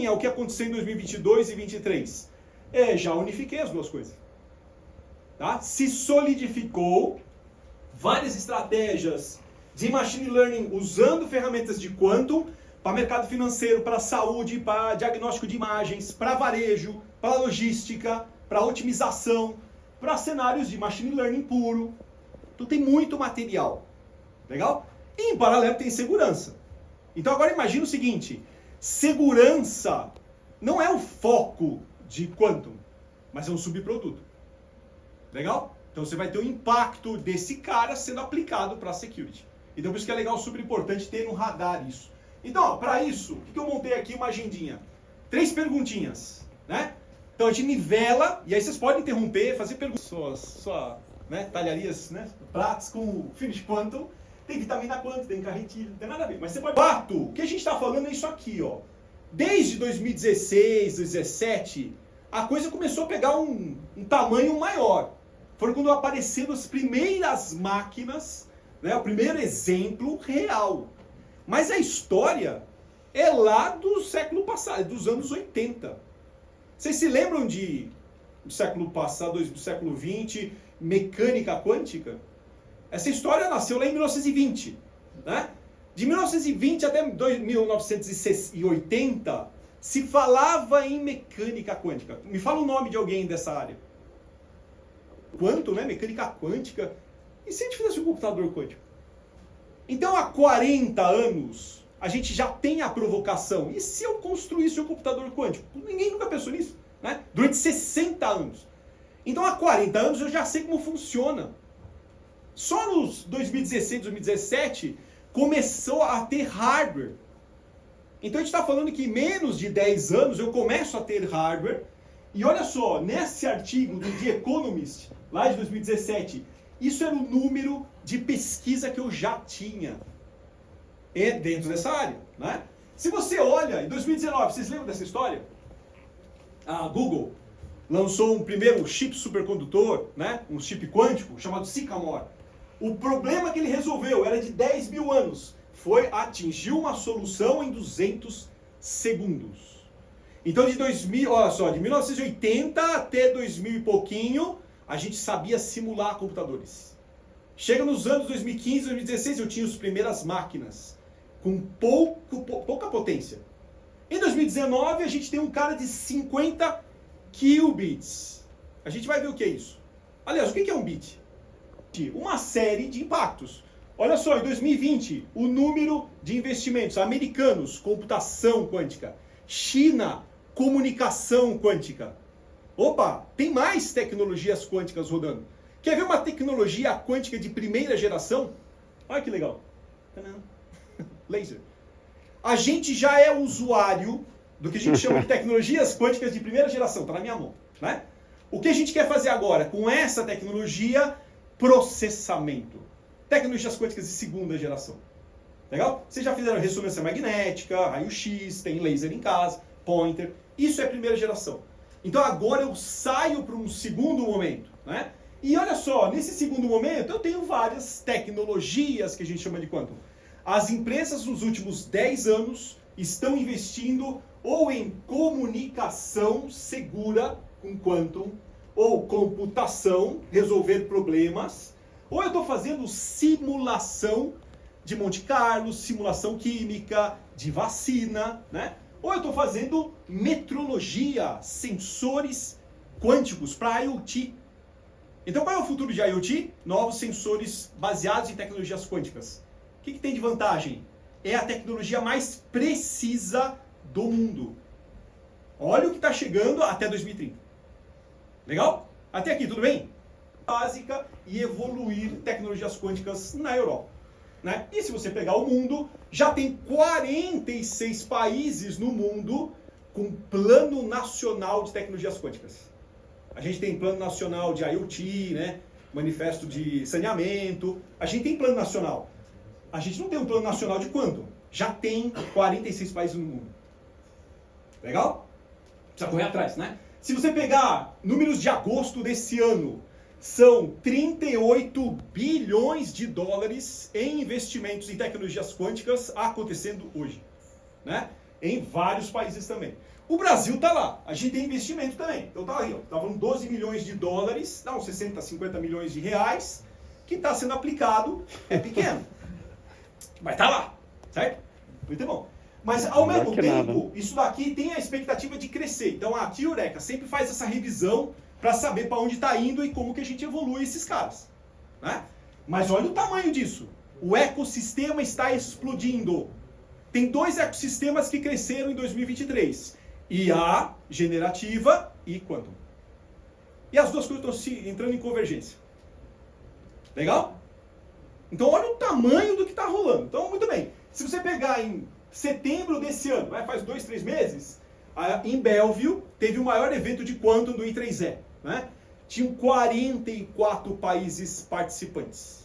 Learning é o que aconteceu em 2022 e 2023. Já unifiquei as duas coisas. Tá? Se solidificou várias estratégias de Machine Learning usando ferramentas de Quantum para mercado financeiro, para saúde, para diagnóstico de imagens, para varejo, para logística, para otimização, para cenários de Machine Learning puro. Então tem muito material. Legal? E em paralelo tem segurança. Então agora imagina o seguinte, segurança não é o foco de Quantum, mas é um subproduto. Legal? Então você vai ter um impacto desse cara sendo aplicado para a security. Então por isso que é legal, super importante ter no radar isso. Então, para isso, o que eu montei aqui? Uma agendinha. 3 perguntinhas, né? Então a gente nivela, e aí vocês podem interromper, fazer perguntas. Sua né, talharias, né? Pratos com Finish Quantum. Tem vitamina Quantum, tem carretilha, não tem nada a ver. Mas você pode... Fato, o que a gente está falando é isso aqui, ó. Desde 2016, 2017, a coisa começou a pegar um tamanho maior. Foram quando apareceram as primeiras máquinas, né, o primeiro exemplo real. Mas a história é lá do século passado, dos anos 80. Vocês se lembram do século passado, do século 20, mecânica quântica? Essa história nasceu lá em 1920. Né? De 1920 até 1980, se falava em mecânica quântica. Me fala o nome de alguém dessa área. Quantum, né? Mecânica quântica. E se a gente fizesse um computador quântico? Então, há 40 anos, a gente já tem a provocação. E se eu construísse um computador quântico? Ninguém nunca pensou nisso. Né? Durante 60 anos. Então, há 40 anos, eu já sei como funciona. Só nos 2016, 2017, começou a ter hardware. Então, a gente está falando que em menos de 10 anos, eu começo a ter hardware. E olha só, nesse artigo do The Economist, lá de 2017, isso era o número de pesquisa que eu já tinha dentro dessa área. Né? Se você olha, em 2019, vocês lembram dessa história? A Google lançou um primeiro chip supercondutor, né? Um chip quântico, chamado Sycamore. O problema que ele resolveu era de 10 mil anos. Foi atingir uma solução em 200 segundos. Então, de 1980 até 2000 e pouquinho, a gente sabia simular computadores. Chega nos anos 2015, 2016, eu tinha as primeiras máquinas com pouca potência. Em 2019, a gente tem um cara de 50 qubits. A gente vai ver o que é isso. Aliás, o que é um bit? Uma série de impactos. Olha só, em 2020, o número de investimentos americanos, computação quântica. China, comunicação quântica. Opa, tem mais tecnologias quânticas rodando. Quer ver uma tecnologia quântica de primeira geração? Olha que legal. Laser. A gente já é usuário do que a gente chama de tecnologias quânticas de primeira geração. Está na minha mão. Né? O que a gente quer fazer agora com essa tecnologia? Processamento. Tecnologias quânticas de segunda geração. Legal? Vocês já fizeram ressonância magnética, raio-x, tem laser em casa, pointer. Isso é primeira geração. Então agora eu saio para um segundo momento. Né? E olha só, nesse segundo momento eu tenho várias tecnologias que a gente chama de quantum. As empresas nos últimos 10 anos estão investindo ou em comunicação segura com quantum, ou computação, resolver problemas, ou eu estou fazendo simulação de Monte Carlo, simulação química, de vacina, né? Ou eu estou fazendo metrologia, sensores quânticos para IoT. Então qual é o futuro de IoT? Novos sensores baseados em tecnologias quânticas. O que tem de vantagem? É a tecnologia mais precisa do mundo. Olha o que está chegando até 2030. Legal? Até aqui, tudo bem? Básica e evoluir tecnologias quânticas na Europa. Né? E se você pegar o mundo, já tem 46 países no mundo com plano nacional de tecnologias quânticas. A gente tem plano nacional de IoT, né? Manifesto de saneamento. A gente tem plano nacional. A gente não tem um plano nacional de quantum. Já tem 46 países no mundo. Legal? Precisa correr atrás, né? Se você pegar números de agosto desse ano, são 38 bilhões de dólares em investimentos em tecnologias quânticas acontecendo hoje. Né? em vários países também. O Brasil está lá, a gente tem investimento também. Então tá aí, estavam 12 milhões de dólares, dá uns 60, 50 milhões de reais, que está sendo aplicado, é pequeno. Mas tá lá, certo? Muito bom. Mas ao mesmo tempo, isso daqui tem a expectativa de crescer. Então aqui, Eureka, sempre faz essa revisão para saber para onde está indo e como que a gente evolui esses caras. Né? Mas olha o tamanho disso. O ecossistema está explodindo. Tem 2 ecossistemas que cresceram em 2023. IA generativa e quantum. E as duas coisas estão entrando em convergência. Legal? Então olha o tamanho do que está rolando. Então, muito bem. Se você pegar em setembro desse ano, faz 2, 3 meses, em Belleville teve o maior evento de quantum do I3E. Né? Tinham 44 países participantes.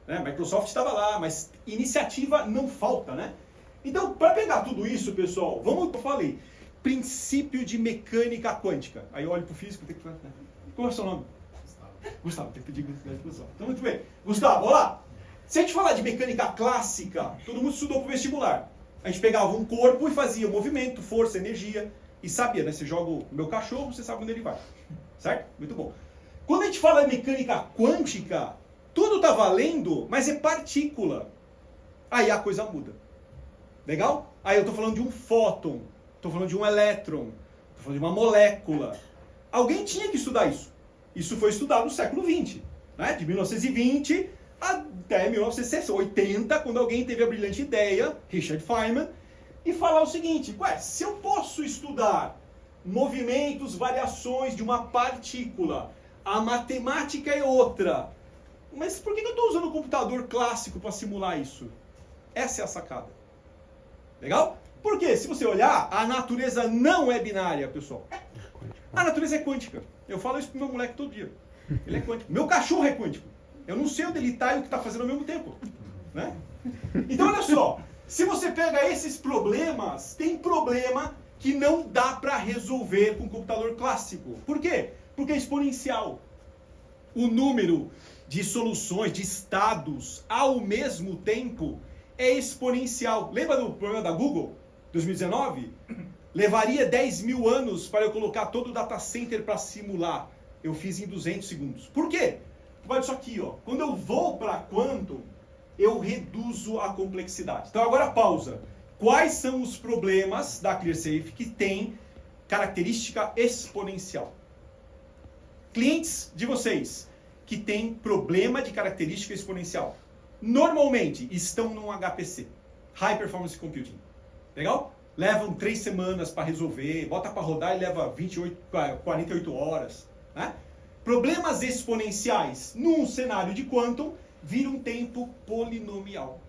Microsoft estava lá, mas iniciativa não falta, né? Então, para pegar tudo isso, pessoal, vamos ao que eu falei. Princípio de mecânica quântica. Aí eu olho para o físico, tem que falar, né? Qual é o seu nome? Gustavo, tem que pedir Gustavo. Então, muito bem. Gustavo, olha lá. Se a gente falar de mecânica clássica, todo mundo estudou para o vestibular. A gente pegava um corpo e fazia movimento, força, energia, e sabia, né? Você joga o meu cachorro, você sabe onde ele vai. Certo? Muito bom. Quando a gente fala de mecânica quântica, tudo está valendo, mas é partícula. Aí a coisa muda. Legal? Aí eu estou falando de um fóton, estou falando de um elétron, estou falando de uma molécula. Alguém tinha que estudar isso. Isso foi estudado no século XX. Né? De 1920 até 1980, quando alguém teve a brilhante ideia, Richard Feynman, e falar o seguinte, se eu posso estudar movimentos, variações de uma partícula, a matemática é outra, mas por que eu estou usando um computador clássico para simular isso? Essa é a sacada. Legal? Porque, se você olhar, a natureza não é binária, pessoal. A natureza é quântica. Eu falo isso pro meu moleque todo dia. Ele é quântico. Meu cachorro é quântico. Eu não sei onde ele está e o que está fazendo ao mesmo tempo. Né? Então, olha só. Se você pega esses problemas, tem problema que não dá para resolver com computador clássico. Por quê? Porque é exponencial. O número de soluções, de estados, ao mesmo tempo, é exponencial. Lembra do problema da Google, 2019? Levaria 10 mil anos para eu colocar todo o data center para simular. Eu fiz em 200 segundos. Por quê? Olha isso aqui, ó. Quando eu vou para quantum, eu reduzo a complexidade. Então agora pausa. Quais são os problemas da ClearSafe que tem característica exponencial? Clientes de vocês que têm problema de característica exponencial, normalmente estão num HPC, High Performance Computing. Legal? Levam 3 semanas para resolver, bota para rodar e leva 48 horas. Né? Problemas exponenciais num cenário de quantum viram um tempo polinomial.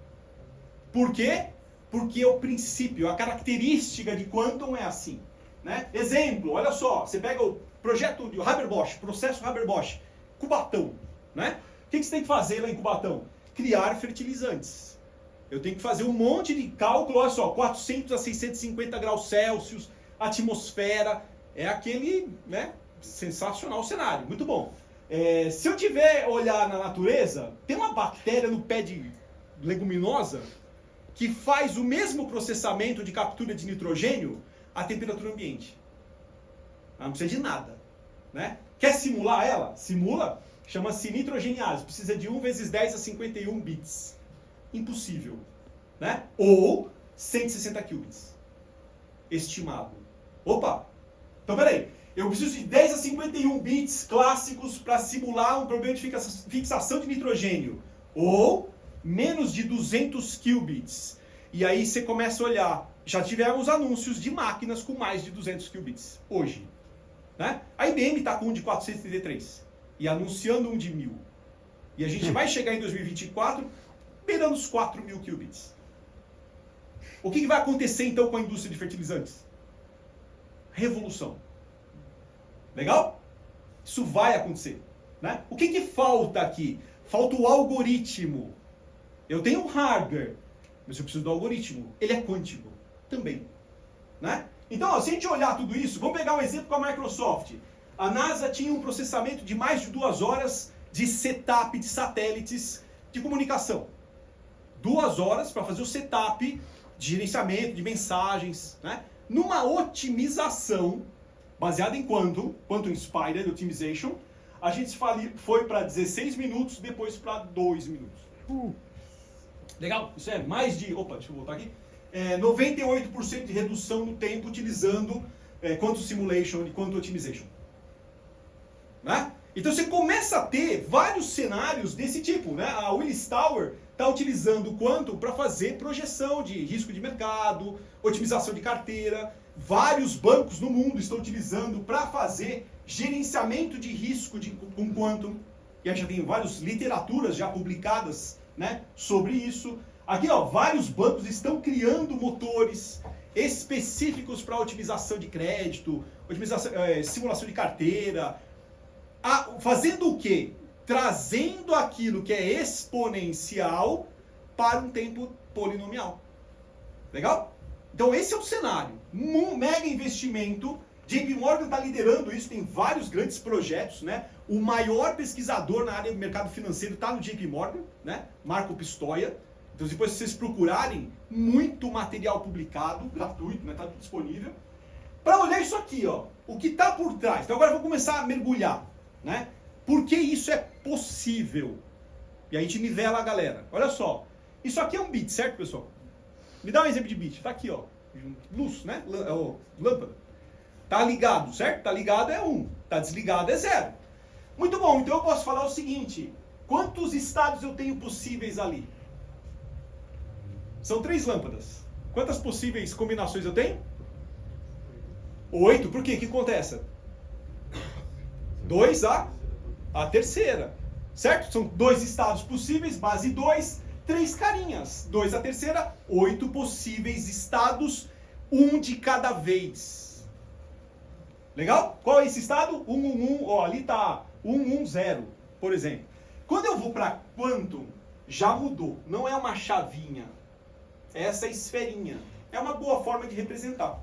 Por quê? Porque o princípio, a característica de quantum é assim. Né? Exemplo, olha só, você pega o projeto de Haber-Bosch, processo Haber-Bosch, Cubatão. Né? O que você tem que fazer lá em Cubatão? Criar fertilizantes. Eu tenho que fazer um monte de cálculo, olha só, 400 a 650 graus Celsius, atmosfera, é aquele, né, sensacional cenário, muito bom. Se eu tiver olhar na natureza, tem uma bactéria no pé de leguminosa que faz o mesmo processamento de captura de nitrogênio à temperatura ambiente. Ela não precisa de nada. Né? Quer simular ela? Simula. Chama-se nitrogeniase. Precisa de 1 vezes 10 a 51 bits. Impossível. Né? Ou 160 qubits. Estimado. Opa! Então, peraí. Eu preciso de 10 a 51 bits clássicos para simular um problema de fixação de nitrogênio. Ou menos de 200 qubits. E aí você começa a olhar. Já tivemos anúncios de máquinas com mais de 200 qubits. Hoje. Né? A IBM está com um de 433. E anunciando um de 1000. E a gente vai chegar em 2024 beirando os 4.000 qubits. O que vai acontecer então com a indústria de fertilizantes? Revolução. Legal? Isso vai acontecer. Né? O que falta aqui? Falta o algoritmo. Eu tenho um hardware, mas eu preciso do algoritmo. Ele é quântico também. Né? Então, ó, se a gente olhar tudo isso, vamos pegar um exemplo com a Microsoft. A NASA tinha um processamento de mais de 2 horas de setup de satélites de comunicação. 2 horas para fazer o setup de gerenciamento de mensagens, né? Numa otimização baseada em Quantum Inspired Optimization, a gente foi para 16 minutos, depois para 2 minutos. Legal? Isso é mais de... Opa, deixa eu voltar aqui. 98% de redução no tempo utilizando Quantum Simulation e Quantum Optimization. Né? Então você começa a ter vários cenários desse tipo. Né? A Willis Tower está utilizando o Quantum para fazer projeção de risco de mercado, otimização de carteira. Vários bancos no mundo estão utilizando para fazer gerenciamento de risco com Quantum. E aí já tem várias literaturas já publicadas, né, sobre isso. Aqui, ó, vários bancos estão criando motores específicos para otimização de crédito, simulação de carteira. Fazendo o quê? Trazendo aquilo que é exponencial para um tempo polinomial. Legal? Então esse é o cenário. Mega investimento. JP Morgan está liderando isso, tem vários grandes projetos, né? O maior pesquisador na área do mercado financeiro está no JP Morgan, né? Marco Pistoia. Então depois, se vocês procurarem, muito material publicado, gratuito, né? Está disponível. Para olhar isso aqui, ó, o que está por trás. Então agora eu vou começar a mergulhar, né? Por que isso é possível? E a gente nivela a galera. Olha só, isso aqui é um bit, certo, pessoal? Me dá um exemplo de bit. Tá aqui, ó, luz, né? Lâmpada. Tá ligado, certo? Tá ligado é 1, tá desligado é 0. Muito bom, então eu posso falar o seguinte: quantos estados eu tenho possíveis ali? São 3 lâmpadas. Quantas possíveis combinações eu tenho? 8. Por quê? O que acontece? 2 a terceira. Certo? São 2 estados possíveis, base 2, 3 carinhas. 2 a terceira, 8 possíveis estados, 1 de cada vez. Legal? Qual é esse estado? 1, 1, 1. Ó, ali tá 1, 1, 0, por exemplo. Quando eu vou para Quantum, já mudou. Não é uma chavinha. É essa esferinha. É uma boa forma de representar.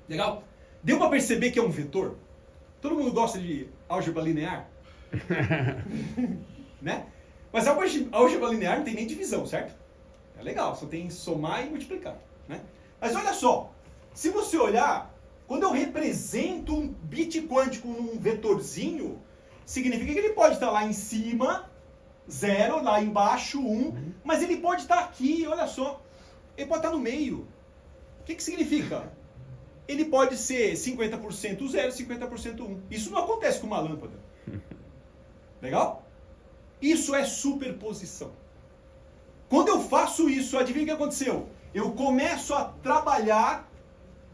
Legal? Deu para perceber que é um vetor? Todo mundo gosta de álgebra linear? Né? Mas a álgebra linear não tem nem divisão, certo? É legal, só tem somar e multiplicar. Né? Mas olha só, se você olhar, quando eu represento um bit quântico num vetorzinho, significa que ele pode estar lá em cima, 0, lá embaixo, 1, mas ele pode estar aqui, olha só. Ele pode estar no meio. O que significa? Ele pode ser 50% 0, 50% 1. Isso não acontece com uma lâmpada. Legal? Isso é superposição. Quando eu faço isso, adivinha o que aconteceu? Eu começo a trabalhar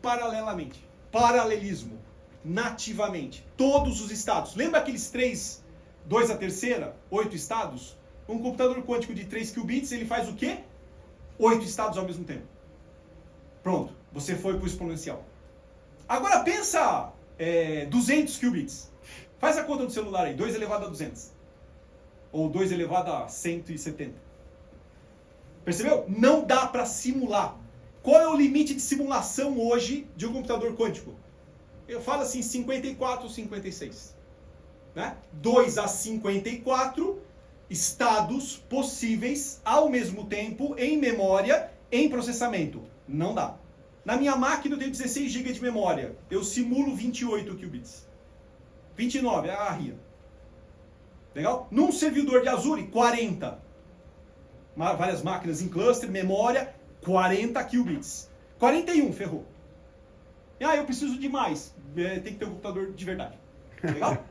paralelamente. Paralelismo. Nativamente. Todos os estados. Lembra aqueles 3, 2 a terceira, 8 estados? Um computador quântico de 3 qubits, ele faz o quê? 8 estados ao mesmo tempo. Pronto. Você foi para o exponencial. Agora pensa 200 qubits. Faz a conta do celular aí. 2 elevado a 200. Ou 2 elevado a 170. Percebeu? Não dá para simular. Qual é o limite de simulação hoje de um computador quântico? Eu falo assim, 54 ou 56. Né? 2 a 54 estados possíveis ao mesmo tempo em memória, em processamento. Não dá. Na minha máquina eu tenho 16 GB de memória. Eu simulo 28 qubits. 29, é a RIA. Legal? Num servidor de Azure, 40. Várias máquinas em cluster, memória, 40 qubits. 41, ferrou. Eu preciso de mais. Tem que ter um computador de verdade. Legal?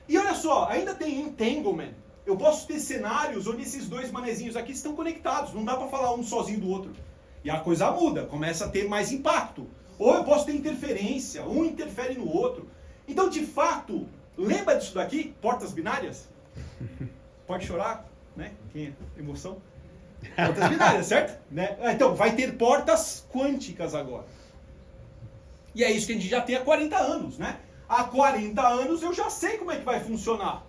E olha só, ainda tem entanglement. Eu posso ter cenários onde esses dois manezinhos aqui estão conectados. Não dá para falar um sozinho do outro. E a coisa muda, começa a ter mais impacto. Ou eu posso ter interferência, um interfere no outro. Então, de fato, lembra disso daqui? Portas binárias? Pode chorar, né? Quem é? Emoção? Portas binárias, certo? Né? Então, vai ter portas quânticas agora. E é isso que a gente já tem há 40 anos, né? Há 40 anos eu já sei como é que vai funcionar.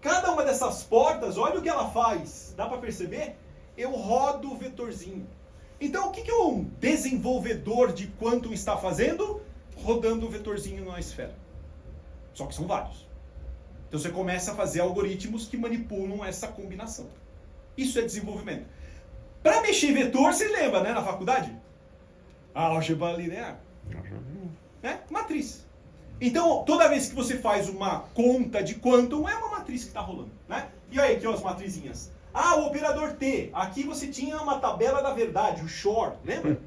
Cada uma dessas portas, olha o que ela faz. Dá para perceber? Eu rodo o vetorzinho. Então, o que um desenvolvedor de Quantum está fazendo? Rodando o vetorzinho na esfera. Só que são vários. Então, você começa a fazer algoritmos que manipulam essa combinação. Isso é desenvolvimento. Para mexer em vetor, você lembra, né, na faculdade? Álgebra linear. Né? Matriz. Então, toda vez que você faz uma conta de quantum, é uma matriz que está rolando. Né? E aí, aqui ó, as matrizinhas. Ah, o operador T. Aqui você tinha uma tabela da verdade, o short, lembra?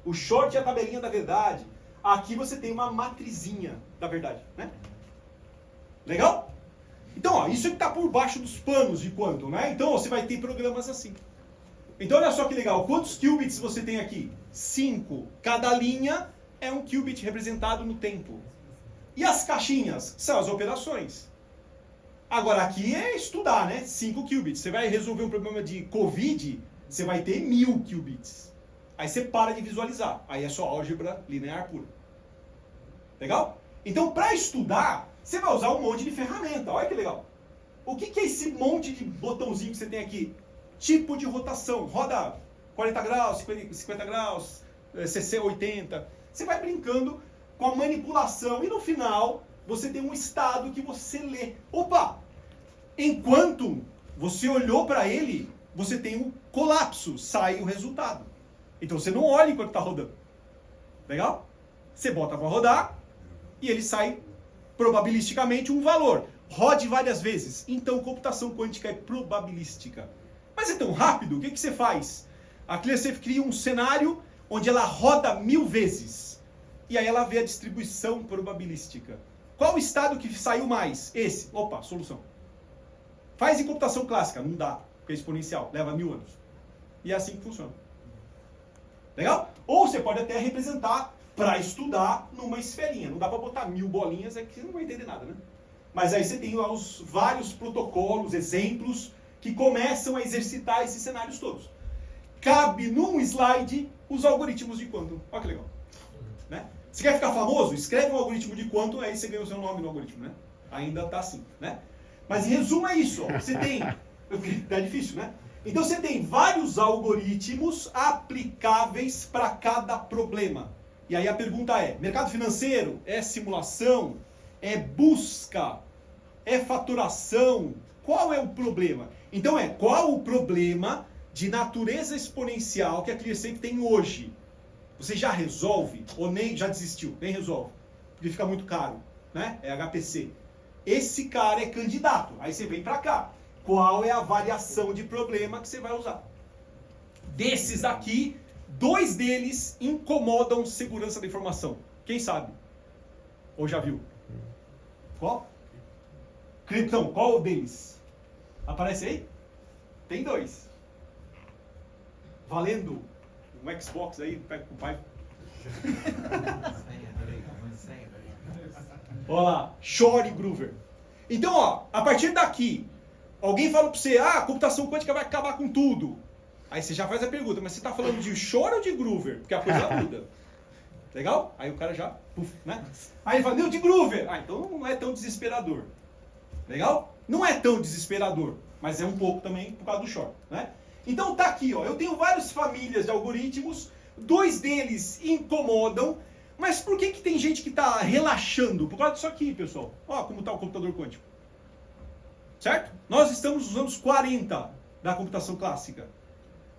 O short é a tabelinha da verdade. Aqui você tem uma matrizinha da verdade. Né? Legal? Então, ó, isso está por baixo dos panos de quantum, né? Então, ó, você vai ter programas assim. Então, olha só que legal. Quantos qubits você tem aqui? 5. Cada linha é um qubit representado no tempo. E as caixinhas? São as operações. Agora, aqui é estudar, né? 5 qubits. Você vai resolver um problema de Covid, você vai ter 1000 qubits. Aí você para de visualizar. Aí é só álgebra linear pura. Legal? Então, para estudar, você vai usar um monte de ferramenta. Olha que legal. O que é esse monte de botãozinho que você tem aqui? Tipo de rotação. Roda 40 graus, 50 graus, 60, 80. Você vai brincando com a manipulação e no final você tem um estado que você lê. Opa! Enquanto você olhou para ele, você tem um colapso, sai o resultado. Então você não olha enquanto está rodando. Legal? Você bota para rodar e ele sai probabilisticamente um valor. Rode várias vezes. Então computação quântica é probabilística. Mas é tão rápido, o que você faz? Aqui você cria um cenário onde ela roda 1000 vezes. E aí ela vê a distribuição probabilística. Qual o estado que saiu mais? Esse. Opa, solução. Faz em computação clássica. Não dá, porque é exponencial. Leva 1000 anos. E é assim que funciona. Legal? Ou você pode até representar para estudar numa esferinha. Não dá para botar 1000 bolinhas, é que você não vai entender nada, né? Mas aí você tem lá os vários protocolos, exemplos, que começam a exercitar esses cenários todos. Cabe num slide os algoritmos de quantum. Olha que legal. Né? Você quer ficar famoso? Escreve um algoritmo de quantum, aí você ganha o seu nome no algoritmo, né? Ainda está assim, né? Mas em resumo é isso, ó. Você tem... É difícil, né? Então você tem vários algoritmos aplicáveis para cada problema. E aí a pergunta é, mercado financeiro? É simulação? É busca? É faturação? Qual é o problema? Então qual o problema de natureza exponencial que a ClearSafe tem hoje? Você já resolve? Ou nem já desistiu? Nem resolve. Porque fica muito caro, né? É HPC. Esse cara é candidato. Aí você vem para cá. Qual é a variação de problema que você vai usar? Desses aqui, 2 deles incomodam segurança da informação. Quem sabe? Ou já viu? Qual? Krypton, qual deles? Aparece aí? Tem 2. Valendo um Xbox aí, pega com o pai. Olha lá, Shor e Groover. Então, ó, a partir daqui, alguém fala para você, a computação quântica vai acabar com tudo. Aí você já faz a pergunta, mas você está falando de Shor ou de Groover? Porque a coisa muda. Legal? Aí o cara já, né? Aí ele fala, não, de Groover. Ah, então não é tão desesperador. Legal? Não é tão desesperador, mas é um pouco também por causa do Shor, né? Então tá aqui, ó, eu tenho várias famílias de algoritmos, 2 deles incomodam, mas por que tem gente que está relaxando? Por causa disso aqui, pessoal. Ó, como está o computador quântico. Certo? Nós estamos nos anos 40 da computação clássica.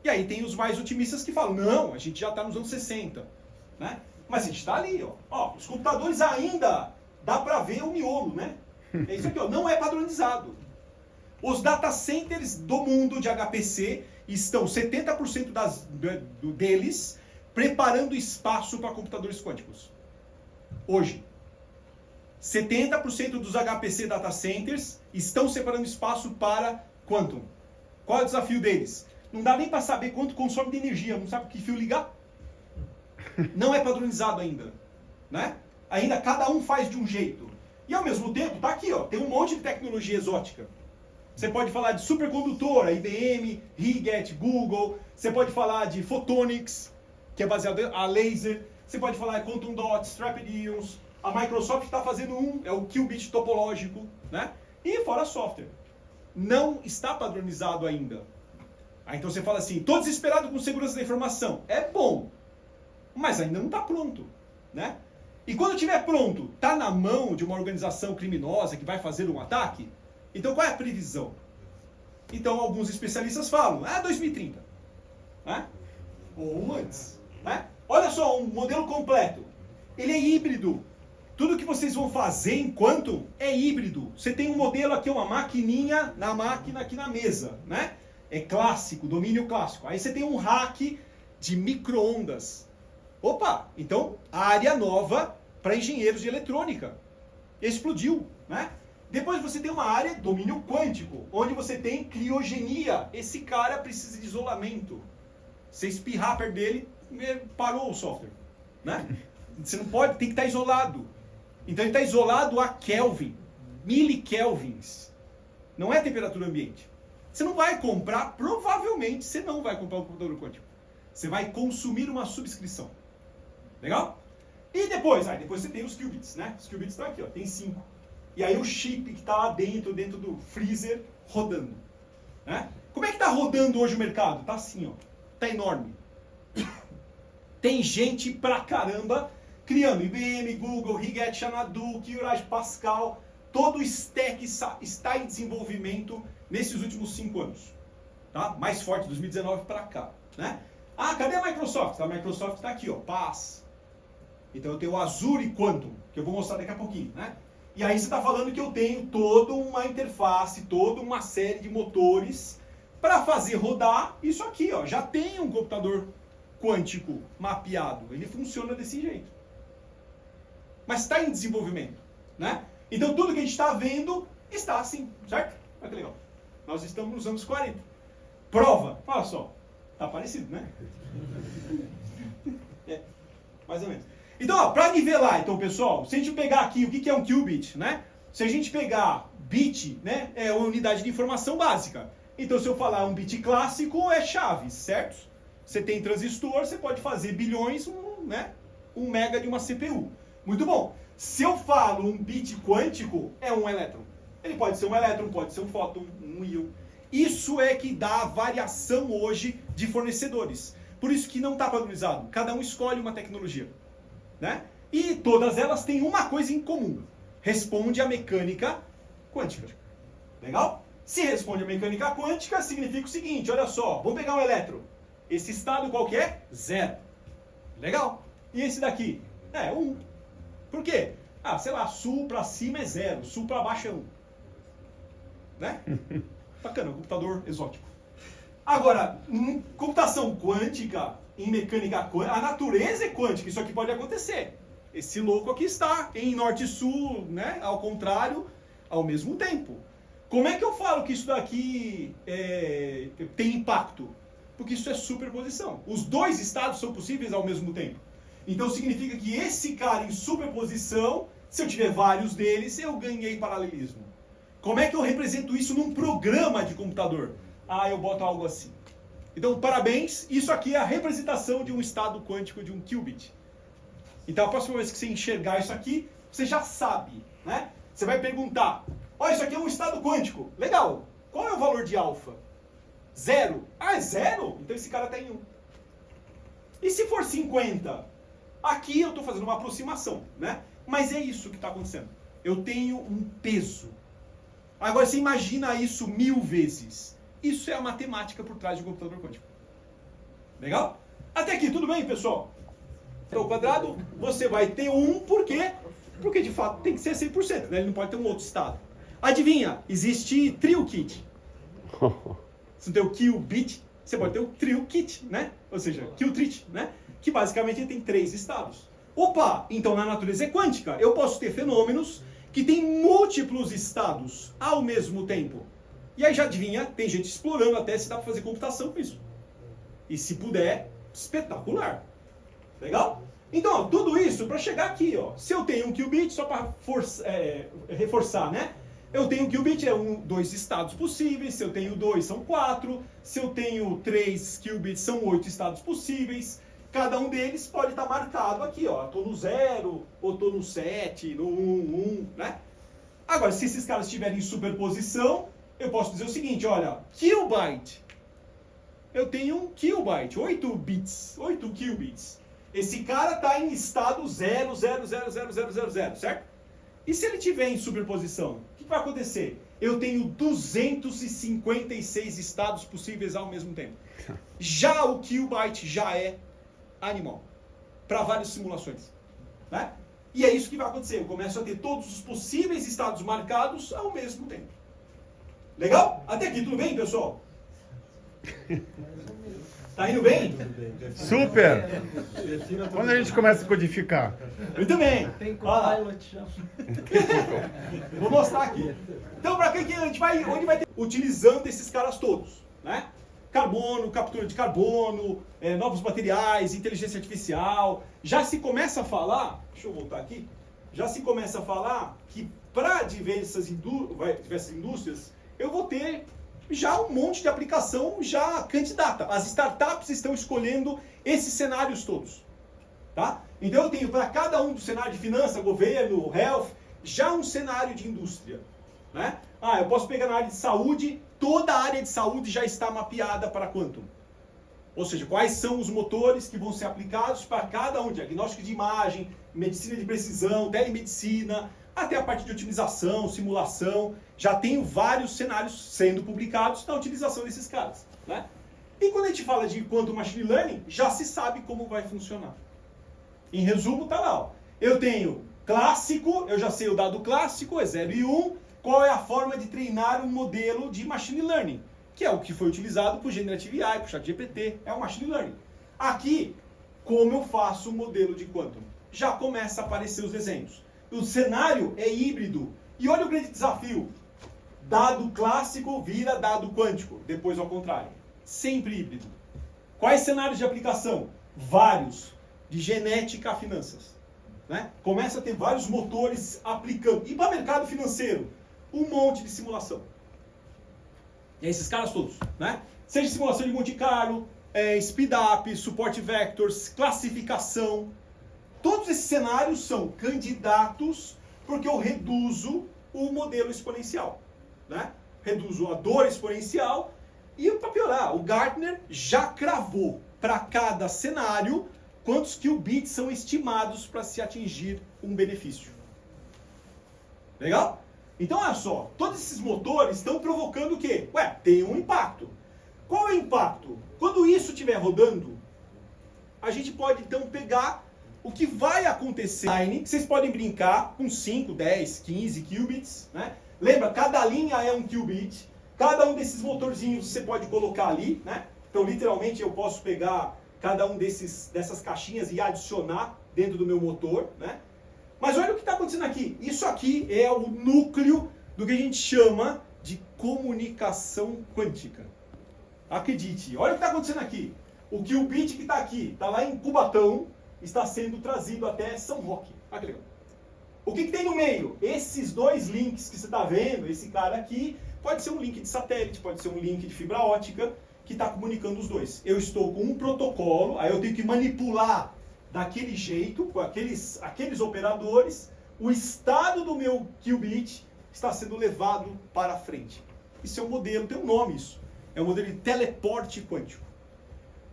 E aí tem os mais otimistas que falam, não, a gente já está nos anos 60. Né? Mas a gente está ali, ó. Ó, os computadores ainda dá para ver o miolo, né? É isso aqui, ó, não é padronizado. Os data centers do mundo de HPC estão 70% deles preparando espaço para computadores quânticos. Hoje. 70% dos HPC data centers estão separando espaço para quantum. Qual é o desafio deles? Não dá nem para saber quanto consome de energia, não sabe que fio ligar. Não é padronizado ainda. Né? Ainda cada um faz de um jeito. E ao mesmo tempo, tá aqui, ó, tem um monte de tecnologia exótica. Você pode falar de supercondutor, a IBM, Riget, Google. Você pode falar de photonics, que é baseado a laser. Você pode falar de quantum dots, trapped ions. A Microsoft está fazendo é o qubit topológico, né? E fora software. Não está padronizado ainda. Aí então você fala assim, estou desesperado com segurança da informação. É bom, mas ainda não está pronto, né? E quando estiver pronto, está na mão de uma organização criminosa que vai fazer um ataque? Então qual é a previsão? Então alguns especialistas falam, 2030. né? Ou um antes, né? Olha só, um modelo completo. Ele é híbrido. Tudo que vocês vão fazer em Quantum é híbrido. Você tem um modelo aqui, uma maquininha na máquina aqui na mesa, né? É clássico, domínio clássico. Aí você tem um rack de micro-ondas. Opa, então área nova para engenheiros de eletrônica. Explodiu, né? Depois você tem uma área domínio quântico, onde você tem criogenia. Esse cara precisa de isolamento. Você espirrar perto dele, parou o software, né? Você não pode, tem que estar isolado. Então ele está isolado a Kelvin, milikelvins. Não é temperatura ambiente. Você não vai comprar, provavelmente você não vai comprar um computador quântico. Você vai consumir uma subscrição. Legal? E depois? Depois você tem os qubits, né? Os qubits estão aqui, ó, tem 5. E aí o chip que está lá dentro do freezer, rodando. Né? Como é que está rodando hoje o mercado? Está assim, ó. Está enorme. Tem gente pra caramba criando IBM, Google, Rigetti, Xanadu, Qurage, Pascal. Todo o stack está em desenvolvimento nesses últimos 5 anos. Tá? Mais forte, 2019 para cá. Né? Cadê a Microsoft? A Microsoft está aqui, ó, Paz. Então eu tenho o Azure Quantum, que eu vou mostrar daqui a pouquinho. Né? E aí você está falando que eu tenho toda uma interface, toda uma série de motores para fazer rodar isso aqui. Ó. Já tem um computador quântico mapeado. Ele funciona desse jeito. Mas está em desenvolvimento. Né? Então tudo que a gente está vendo está assim, certo? Olha que legal. Nós estamos nos anos 40. Prova. Olha só. Tá parecido, né? Mais ou menos. Então, para nivelar, então, pessoal, se a gente pegar aqui o que é um qubit, né? Se a gente pegar bit, né, é uma unidade de informação básica. Então, se eu falar um bit clássico, é chaves, certo? Você tem transistor, você pode fazer bilhões, né? 1 mega de uma CPU. Muito bom. Se eu falo um bit quântico, é um elétron. Ele pode ser um elétron, pode ser um fóton, um íon. Isso é que dá a variação hoje de fornecedores. Por isso que não está padronizado. Cada um escolhe uma tecnologia. Né? E todas elas têm uma coisa em comum. Responde à mecânica quântica. Legal? Se responde à mecânica quântica, significa o seguinte, olha só, vamos pegar um elétron. Esse estado qual que é? 0. Legal. E esse daqui? 1. Por quê? Sei lá, sul para cima é 0, sul para baixo é 1. Né? Bacana, um computador exótico. Agora, em computação quântica, em mecânica quântica, a natureza é quântica, isso aqui pode acontecer. Esse louco aqui está em norte e sul, né? Ao contrário, ao mesmo tempo. Como é que eu falo que isso daqui tem impacto? Porque isso é superposição. Os dois estados são possíveis ao mesmo tempo. Então significa que esse cara em superposição, se eu tiver vários deles, eu ganhei paralelismo. Como é que eu represento isso num programa de computador? Eu boto algo assim. Então, parabéns, isso aqui é a representação de um estado quântico de um qubit. Então, a próxima vez que você enxergar isso aqui, você já sabe, né? Você vai perguntar, isso aqui é um estado quântico. Legal, qual é o valor de alfa? 0. É 0? Então esse cara está em 1. E se for 50? Aqui eu estou fazendo uma aproximação, né? Mas é isso que está acontecendo. Eu tenho um peso. Agora, você imagina isso 1000 vezes. Isso é a matemática por trás de um computador quântico. Legal? Até aqui, tudo bem, pessoal? Então, o quadrado, você vai ter 1, por quê? Porque, de fato, tem que ser 100%, né? Ele não pode ter um outro estado. Adivinha? Existe trio kit. Se não tem o qubit, você pode ter o trio kit, né? Ou seja, qtrit, né? Que basicamente tem 3 estados. Opa! Então, na natureza é quântica. Eu posso ter fenômenos que têm múltiplos estados ao mesmo tempo. E aí já adivinha, tem gente explorando até se dá para fazer computação com isso. E se puder, espetacular. Legal? Então, tudo isso para chegar aqui, ó. Se eu tenho um qubit, só para reforçar, né? Eu tenho um qubit, 2 estados possíveis. Se eu tenho 2, são 4. Se eu tenho 3 qubits, são 8 estados possíveis. Cada um deles pode estar marcado aqui, ó. Estou no 0, ou estou no 7, no 1, né? Agora, se esses caras estiverem em superposição, eu posso dizer o seguinte, olha, qbyte. Eu tenho um qbyte, 8 bits, 8 qubits. Esse cara está em estado 0, 0, 0, 0, 0, 0, 0, certo? E se ele tiver em superposição, o que vai acontecer? Eu tenho 256 estados possíveis ao mesmo tempo. Já o qubit já é animal, para várias simulações. Né? E é isso que vai acontecer. Eu começo a ter todos os possíveis estados marcados ao mesmo tempo. Legal? Até aqui, tudo bem, pessoal? Tá indo bem? Super! Quando a gente começa a codificar? Muito bem. Tem Copilot já. Vou mostrar aqui. Então, para quem a gente vai, onde vai ter? Utilizando esses caras todos, né? Carbono, captura de carbono, novos materiais, inteligência artificial. Já se começa a falar, deixa eu voltar aqui, já se começa a falar que para diversas indústrias, eu vou ter já um monte de aplicação já candidata. As startups estão escolhendo esses cenários todos. Tá? Então eu tenho para cada um do cenário de finança, governo, health, já um cenário de indústria. Né? Eu posso pegar na área de saúde, toda a área de saúde já está mapeada para Quantum. Ou seja, quais são os motores que vão ser aplicados para cada um, diagnóstico de imagem, medicina de precisão, telemedicina, até a parte de otimização, simulação. Já tenho vários cenários sendo publicados na utilização desses caras. Né? E quando a gente fala de Quantum Machine Learning, já se sabe como vai funcionar. Em resumo, está lá. Ó. Eu tenho clássico, eu já sei o dado clássico, é 0 e 1. Qual é a forma de treinar um modelo de Machine Learning? Que é o que foi utilizado por Generative AI, por ChatGPT, é o Machine Learning. Aqui, como eu faço o modelo de Quantum? Já começa a aparecer os desenhos. O cenário é híbrido. E olha o grande desafio. Dado clássico vira dado quântico. Depois ao contrário. Sempre híbrido. Quais cenários de aplicação? Vários. De genética a finanças. Né? Começa a ter vários motores aplicando. E para o mercado financeiro? Um monte de simulação. E esses caras todos. Né? Seja simulação de Monte Carlo, speed up, suporte vectors, classificação. Todos esses cenários são candidatos porque eu reduzo o modelo exponencial. Né? Reduzo a dor exponencial e, para piorar, o Gartner já cravou para cada cenário quantos qubits são estimados para se atingir um benefício. Legal? Então, olha só, todos esses motores estão provocando o quê? Tem um impacto. Qual é o impacto? Quando isso estiver rodando, a gente pode então pegar o que vai acontecer. Vocês podem brincar com 5, 10, 15 qubits. Né? Lembra, cada linha é um qubit. Cada um desses motorzinhos você pode colocar ali. Né? Então, literalmente, eu posso pegar cada um dessas caixinhas e adicionar dentro do meu motor. Né? Mas olha o que está acontecendo aqui. Isso aqui é o núcleo do que a gente chama de comunicação quântica. Acredite, olha o que está acontecendo aqui. O qubit que está aqui, está lá em Cubatão, está sendo trazido até São Roque. Olha que legal. O que tem no meio? Esses dois links que você está vendo, esse cara aqui, pode ser um link de satélite, pode ser um link de fibra ótica, que está comunicando os dois. Eu estou com um protocolo, aí eu tenho que manipular daquele jeito, com aqueles operadores, o estado do meu qubit está sendo levado para frente. Isso é um modelo, tem um nome isso. É um modelo de teleporte quântico.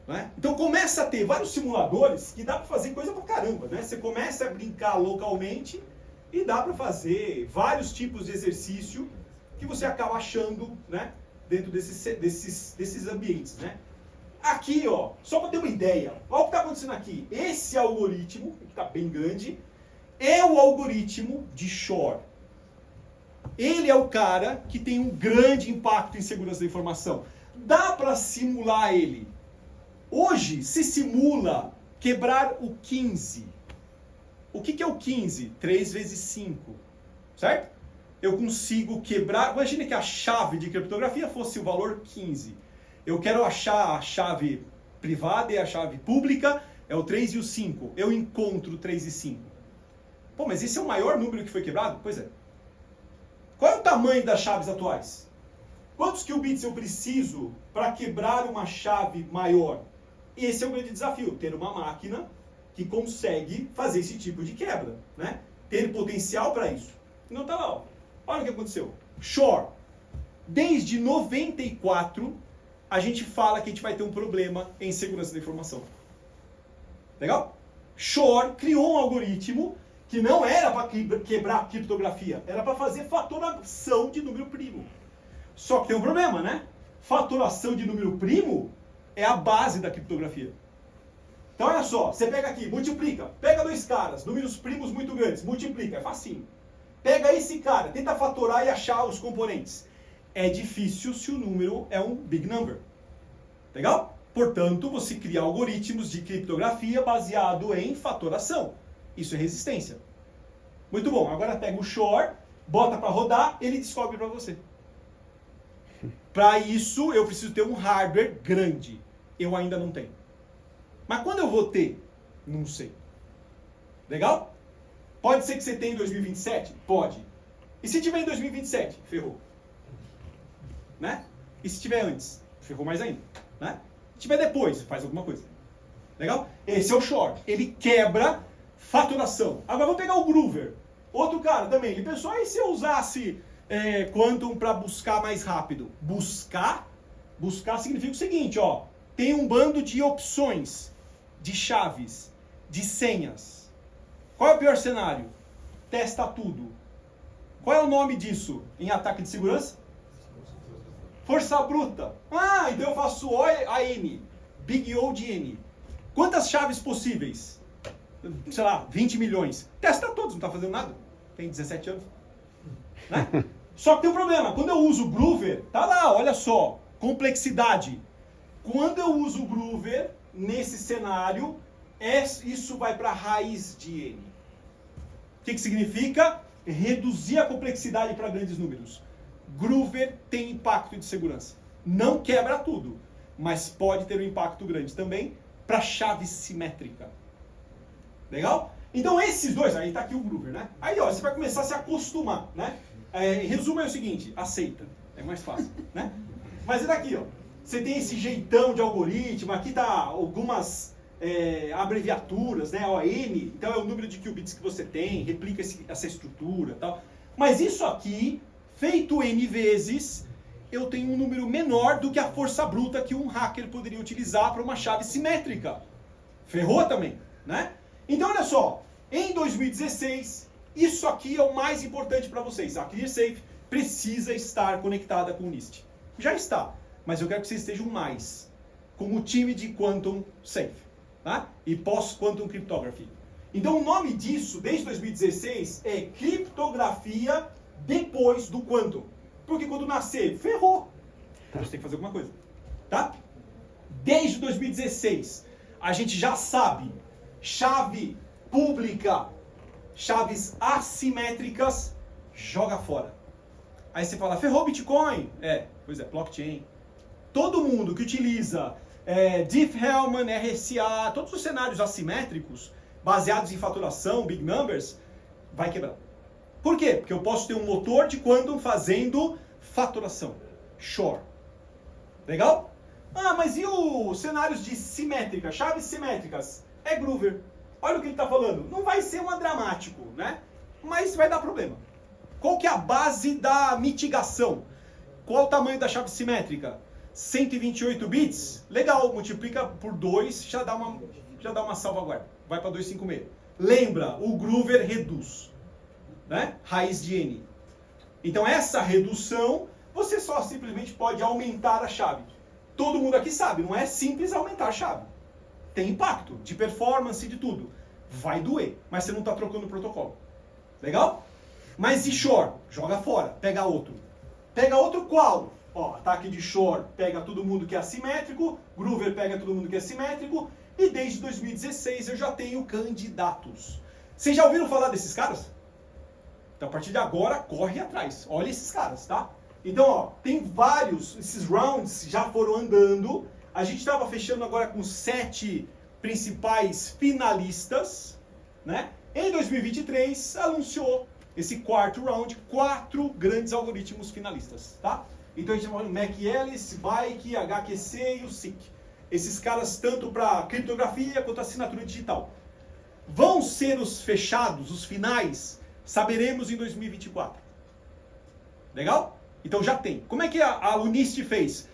Né? Então começa a ter vários simuladores que dá para fazer coisa pra caramba. Né? Você começa a brincar localmente e dá para fazer vários tipos de exercício que você acaba achando, né, dentro desses ambientes. Né? Aqui, ó, só para ter uma ideia, olha o que está acontecendo aqui. Esse algoritmo, que está bem grande, é o algoritmo de Shor. Ele é o cara que tem um grande impacto em segurança da informação. Dá para simular ele. Hoje se simula quebrar o 15. O que é o 15? 3 vezes 5. Certo? Eu consigo quebrar... Imagina que a chave de criptografia fosse o valor 15. Eu quero achar a chave privada e a chave pública, é o 3 e o 5. Eu encontro 3 e 5. Pô, mas esse é o maior número que foi quebrado? Pois é. Qual é o tamanho das chaves atuais? Quantos qubits eu preciso para quebrar uma chave maior? E esse é o grande desafio, ter uma máquina que consegue fazer esse tipo de quebra, né? Ter potencial para isso. Não está lá, ó. Olha o que aconteceu. Shor. Desde 94, a gente fala que a gente vai ter um problema em segurança da informação. Legal? Shor criou um algoritmo que não era para quebrar a criptografia, era para fazer fatoração de número primo. Só que tem um problema, né? Fatoração de número primo é a base da criptografia. Então olha só, você pega aqui, multiplica, pega dois caras, números primos muito grandes, multiplica, é facinho. Pega esse cara, tenta fatorar e achar os componentes. É difícil se o número é um big number. Legal? Portanto, você cria algoritmos de criptografia baseado em fatoração. Isso é resistência. Muito bom, agora pega o Shor, bota para rodar, ele descobre para você. Para isso, eu preciso ter um hardware grande. Eu ainda não tenho. Mas quando eu vou ter? Não sei. Legal? Pode ser que você tenha em 2027? Pode. E se tiver em 2027? Ferrou. Né? E se tiver antes? Ferrou mais ainda. Né? Se tiver depois, faz alguma coisa. Legal? Esse é o Shor. Ele quebra faturação. Agora vamos pegar o Groover. Outro cara também. Ele pensou, e se eu usasse Quantum para buscar mais rápido? Buscar significa o seguinte, ó. Tem um bando de opções, de chaves, de senhas. Qual é o pior cenário? Testa tudo. Qual é o nome disso em ataque de segurança? Força bruta. Ah, então eu faço O-A-N. Big O de N. Quantas chaves possíveis? Sei lá, 20 milhões. Testa todos, não está fazendo nada. Tem 17 anos. Né? Só que tem um problema. Quando eu uso o Groover, tá lá, olha só. Complexidade. Quando eu uso o Groover, nesse cenário, isso vai para a raiz de N. O que significa? Reduzir a complexidade para grandes números. Groover tem impacto de segurança. Não quebra tudo, mas pode ter um impacto grande também para chave simétrica. Legal? Então esses dois, aí está aqui o Groover, né? Aí ó, você vai começar a se acostumar, né? Em resumo é o seguinte, aceita, é mais fácil, né? Mas é daqui, ó. Você tem esse jeitão de algoritmo, aqui tá algumas abreviaturas, né? O N, então é o número de qubits que você tem, replica essa estrutura e tal. Mas isso aqui, feito N vezes, eu tenho um número menor do que a força bruta que um hacker poderia utilizar para uma chave simétrica. Ferrou também, né? Então olha só, em 2016, isso aqui é o mais importante para vocês. A ClearSafe precisa estar conectada com o NIST. Já está, mas eu quero que vocês estejam mais com o time de Quantum Safe, tá? E Post-Quantum Cryptography. Então o nome disso, desde 2016, é criptografia depois do Quantum. Porque quando nascer, ferrou. Você tem que fazer alguma coisa, tá? Desde 2016, a gente já sabe, chave pública, chaves assimétricas, joga fora. Aí você fala, ferrou Bitcoin? Pois é, blockchain. Todo mundo que utiliza Diffie-Hellman, RSA, todos os cenários assimétricos, baseados em faturação, big numbers, vai quebrar. Por quê? Porque eu posso ter um motor de Quantum fazendo faturação. Shor. Legal? Ah, mas e os cenários de simétrica, chaves simétricas? É Groover. Olha o que ele está falando. Não vai ser um dramático, né? Mas vai dar problema. Qual que é a base da mitigação? Qual o tamanho da chave simétrica? 128 bits? Legal, multiplica por 2, já dá uma salvaguarda. Vai para 256. Lembra, o Groover reduz. Né? Raiz de N. Então essa redução, você só simplesmente pode aumentar a chave. Todo mundo aqui sabe, não é simples aumentar a chave. Tem impacto de performance, de tudo. Vai doer, mas você não está trocando o protocolo. Legal? Mas e Shor? Joga fora, pega outro. Pega outro qual? Ó, ataque de Shor pega todo mundo que é assimétrico, Groover pega todo mundo que é simétrico, e desde 2016 eu já tenho candidatos. Vocês já ouviram falar desses caras? Então a partir de agora, corre atrás. Olha esses caras, tá? Então, ó, tem vários, esses rounds já foram andando. A gente estava fechando agora com 7 principais finalistas, né? Em 2023, anunciou esse quarto round, 4 grandes algoritmos finalistas, tá? Então a gente chama McEllis, Bike, HQC e o SIC. Esses caras tanto para criptografia quanto assinatura digital. Vão ser os fechados, os finais, saberemos em 2024. Legal? Então já tem. Como é que a UNIST fez?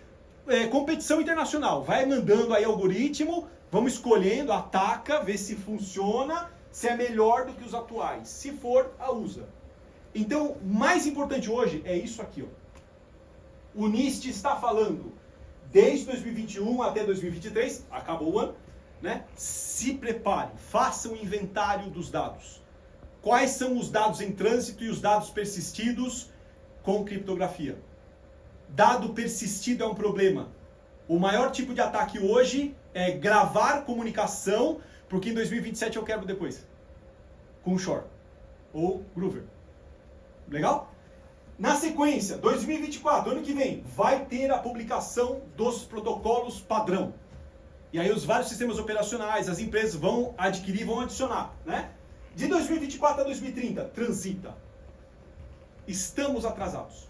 Competição internacional. Vai mandando aí algoritmo, vamos escolhendo, ataca, vê se funciona. se é melhor do que os atuais. Se for, a usa. Então, mais importante hoje é isso aqui, ó. O NIST está falando, desde 2021 até 2023, acabou o ano, né? Se preparem, façam o inventário dos dados. Quais são os dados em trânsito e os dados persistidos com criptografia? Dado persistido é um problema. O maior tipo de ataque hoje é gravar comunicação, porque em 2027 eu quebro depois. Com Shor ou Groover. Legal? Na sequência, 2024, ano que vem, vai ter a publicação dos protocolos padrão. E aí os vários sistemas operacionais, as empresas vão adquirir, vão adicionar, né? De 2024 a 2030, transita. Estamos atrasados.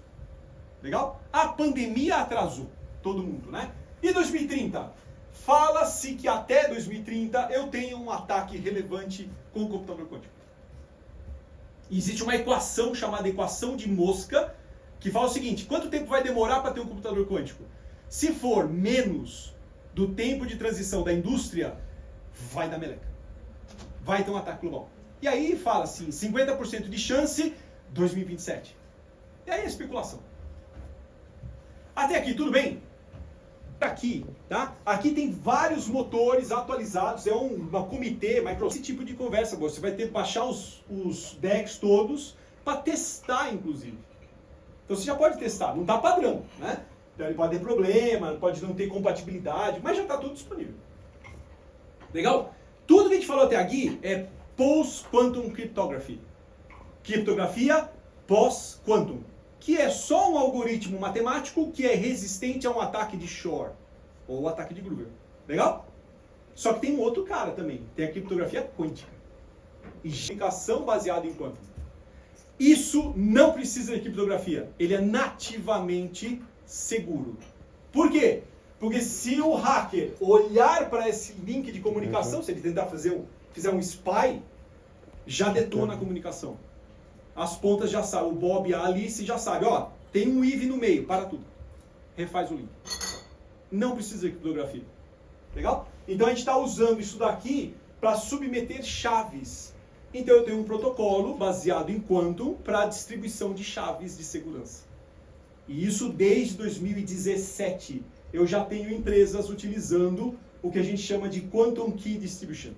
Legal? A pandemia atrasou todo mundo, né? E 2030? Fala-se que até 2030 eu tenho um ataque relevante com o computador quântico. Existe uma equação chamada equação de Mosca, que fala o seguinte: quanto tempo vai demorar para ter um computador quântico? Se for menos do tempo de transição da indústria, vai dar meleca. Vai ter um ataque global. E aí fala assim, 50% de chance, 2027. E aí é especulação. Até aqui, tudo bem? Aqui, tá? Aqui tem vários motores atualizados, é uma comitê, Microsoft, esse tipo de conversa. Você vai ter que baixar os decks todos para testar, inclusive. Então você já pode testar, não está padrão, né? Então ele pode ter problema, pode não ter compatibilidade, mas já está tudo disponível. Legal? Tudo que a gente falou até aqui é post-quantum cryptography. Criptografia pós-quantum, que é só um algoritmo matemático que é resistente a um ataque de Shor ou ataque de Groover. Legal? Só que tem um outro cara também, tem a criptografia quântica. E comunicação baseada em quantum. Isso não precisa de criptografia, ele é nativamente seguro. Por quê? Porque se o hacker olhar para esse link de comunicação, se ele tentar fizer um spy, já detona a comunicação. As pontas já sabem, o Bob e a Alice já sabem, ó, tem um IV no meio, para tudo. Refaz o link. Não precisa de criptografia. Legal? Então a gente está usando isso daqui para submeter chaves. Então eu tenho um protocolo baseado em quantum para a distribuição de chaves de segurança. E isso desde 2017. Eu já tenho empresas utilizando o que a gente chama de Quantum Key Distribution.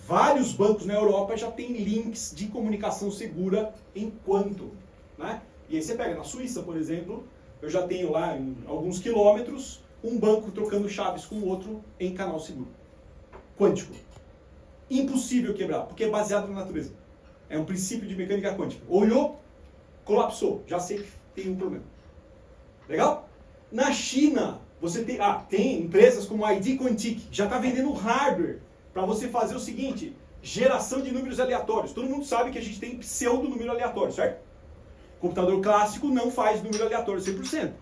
Vários bancos na Europa já têm links de comunicação segura em quantum, né? E aí você pega na Suíça, por exemplo, eu já tenho lá em alguns quilômetros um banco trocando chaves com o outro em canal seguro. Quântico. Impossível quebrar, porque é baseado na natureza. É um princípio de mecânica quântica. Olhou, colapsou. Já sei que tem um problema. Legal? Na China, você tem empresas como a ID Quantic, já está vendendo hardware para você fazer o seguinte, geração de números aleatórios. Todo mundo sabe que a gente tem pseudo-número aleatório, certo? O computador clássico não faz número aleatório 100%.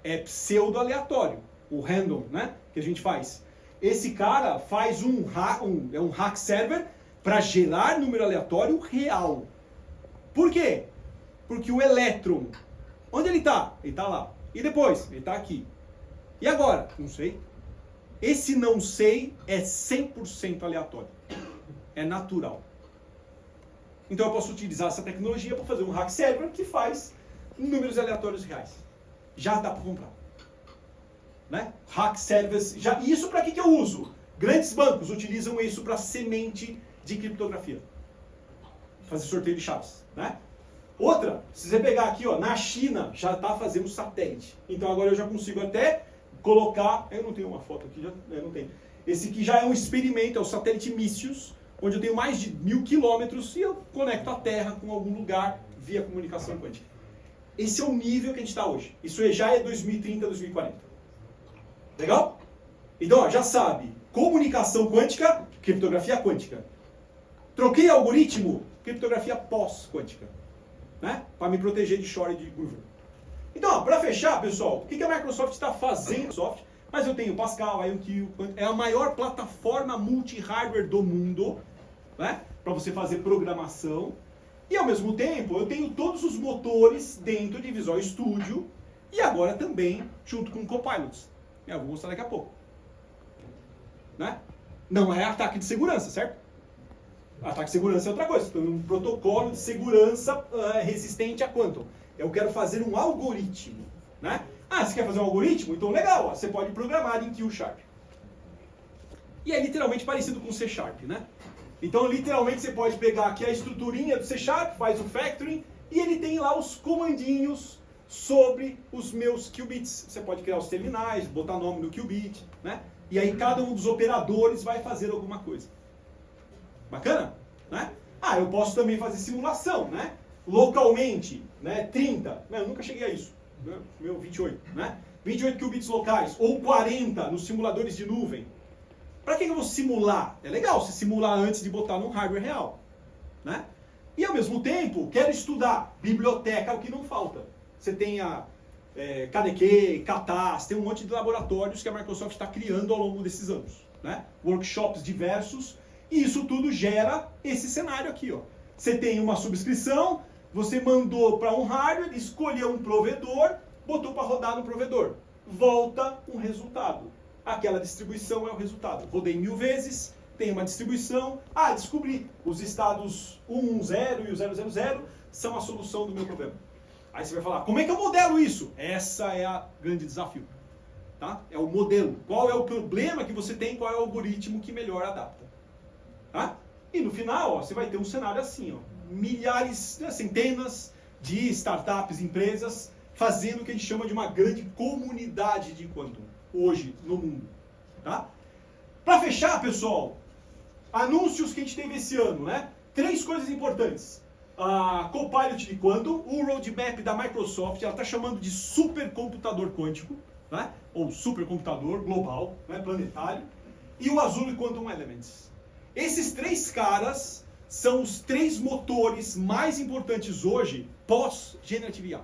É pseudo-aleatório, o random, né, que a gente faz. Esse cara faz um hack server para gerar número aleatório real. Por quê? Porque o elétron, onde ele está? Ele está lá. E depois? Ele está aqui. E agora? Não sei. Esse não sei é 100% aleatório. É natural. Então eu posso utilizar essa tecnologia para fazer um hack server que faz números aleatórios reais. Já dá para comprar. Né? Hack servers. Isso para que eu uso? Grandes bancos utilizam isso para semente de criptografia. Fazer sorteio de chaves. Né? Outra, se você pegar aqui, ó, na China já está fazendo satélite. Então agora eu já consigo até colocar, eu não tenho uma foto aqui, eu não tenho. Esse aqui já é um experimento, é o satélite Mícios, onde eu tenho mais de 1000 quilômetros e eu conecto a Terra com algum lugar via comunicação quântica. Esse é o nível que a gente está hoje. Isso já é 2030, 2040. Legal? Então, ó, já sabe, comunicação quântica, criptografia quântica. Troquei algoritmo, criptografia pós-quântica. Né? Para me proteger de Shor e de Groover. Então, para fechar, pessoal, o que a Microsoft está fazendo? Mas eu tenho Pascal, IonQ, é a maior plataforma multi-hardware do mundo, né? Para você fazer programação. E ao mesmo tempo, eu tenho todos os motores dentro de Visual Studio e agora também junto com Copilots. Eu vou mostrar daqui a pouco. Né? Não é ataque de segurança, certo? Ataque de segurança é outra coisa. Estou num protocolo de segurança resistente a quantum. Eu quero fazer um algoritmo, né? Ah, você quer fazer um algoritmo? Então legal, ó, você pode programar em Q#. E é literalmente parecido com C#, né? Então literalmente você pode pegar aqui a estruturinha do C#, faz o factoring, e ele tem lá os comandinhos sobre os meus qubits. Você pode criar os terminais, botar nome no qubit, né? E aí cada um dos operadores vai fazer alguma coisa. Bacana? Né? Ah, eu posso também fazer simulação, né? Localmente, né? 30. Não, eu nunca cheguei a isso. Meu 28, né? 28 qubits locais, ou 40 nos simuladores de nuvem. Para que eu vou simular? É legal você simular antes de botar num hardware real, né? E ao mesmo tempo, quero estudar. Biblioteca é o que não falta. Você tem a KDQ, CATAS, tem um monte de laboratórios que a Microsoft está criando ao longo desses anos, né? Workshops diversos, e isso tudo gera esse cenário aqui, ó. Você tem uma subscrição, você mandou para um hardware, escolheu um provedor, botou para rodar no provedor. Volta um resultado. Aquela distribuição é o resultado. Rodei 1000 vezes, tem uma distribuição. Ah, descobri. Os estados 1, 0 e o 000 são a solução do meu problema. Aí você vai falar, como é que eu modelo isso? Essa é a grande desafio. Tá? É o modelo. Qual é o problema que você tem, qual é o algoritmo que melhor adapta. Tá? E no final, ó, você vai ter um cenário assim, ó, milhares, centenas de startups, empresas, fazendo o que a gente chama de uma grande comunidade de quantum, hoje, no mundo. Tá? Para fechar, pessoal, anúncios que a gente teve esse ano, né? 3 coisas importantes. A Copilot de Quantum, o roadmap da Microsoft, ela está chamando de supercomputador quântico, né? Ou supercomputador global, né? Planetário, e o Azure Quantum Elements. Esses 3 caras são os 3 motores mais importantes hoje pós-Generative AI.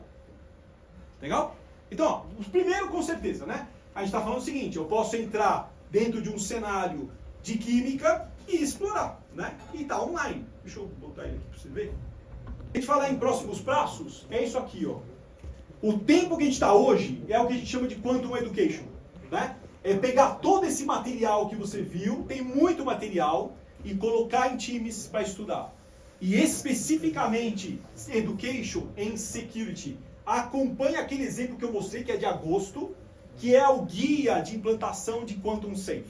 Legal? Então, ó, o primeiro com certeza, né? A gente está falando o seguinte, eu posso entrar dentro de um cenário de química e explorar, né? E está online. Deixa eu botar ele aqui para você ver. A gente falar em próximos passos, é isso aqui, ó. O tempo que a gente está hoje é o que a gente chama de Quantum Education, né? É pegar todo esse material que você viu, tem muito material, e colocar em times para estudar. E especificamente, Education em Security. Acompanhe aquele exemplo que eu mostrei, que é de agosto, que é o guia de implantação de Quantum Safe.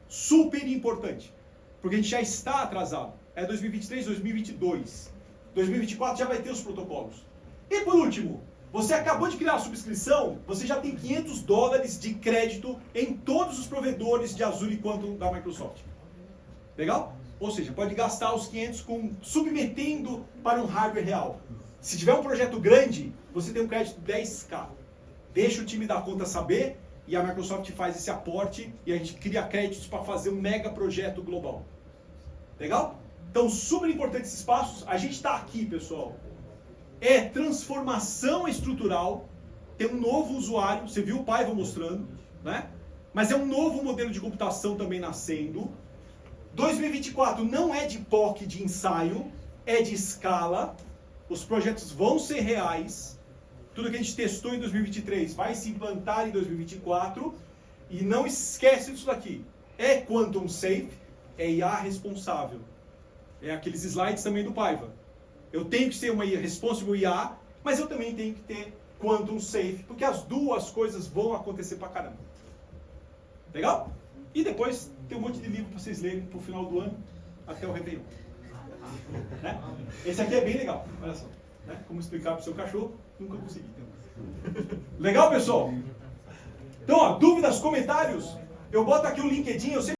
Super importante, porque a gente já está atrasado. É 2023, 2022. 2024 já vai ter os protocolos. E por último, você acabou de criar a subscrição, você já tem $500 de crédito em todos os provedores de Azure Quantum da Microsoft. Legal? Ou seja, pode gastar os 500 submetendo para um hardware real. Se tiver um projeto grande, você tem um crédito de 10K. Deixa o time da conta saber e a Microsoft faz esse aporte e a gente cria créditos para fazer um mega projeto global. Legal? Então, super importante esses passos. A gente está aqui, pessoal. É transformação estrutural. Tem um novo usuário. Você viu o Paiva mostrando, né? Mas é um novo modelo de computação também nascendo. 2024 não é de POC de ensaio, é de escala. Os projetos vão ser reais. Tudo que a gente testou em 2023 vai se implantar em 2024. E não esquece disso daqui. É Quantum Safe, é IA responsável. É aqueles slides também do Paiva. Eu tenho que ser uma responsible IA, mas eu também tenho que ter Quantum Safe, porque as duas coisas vão acontecer pra caramba. Legal? E depois tem um monte de livro para vocês lerem pro final do ano, até o Réveillon. Né? Esse aqui é bem legal, olha só. Né? Como explicar pro seu cachorro, nunca consegui. Legal, pessoal? Então, ó, dúvidas, comentários, eu boto aqui o LinkedIn, eu sempre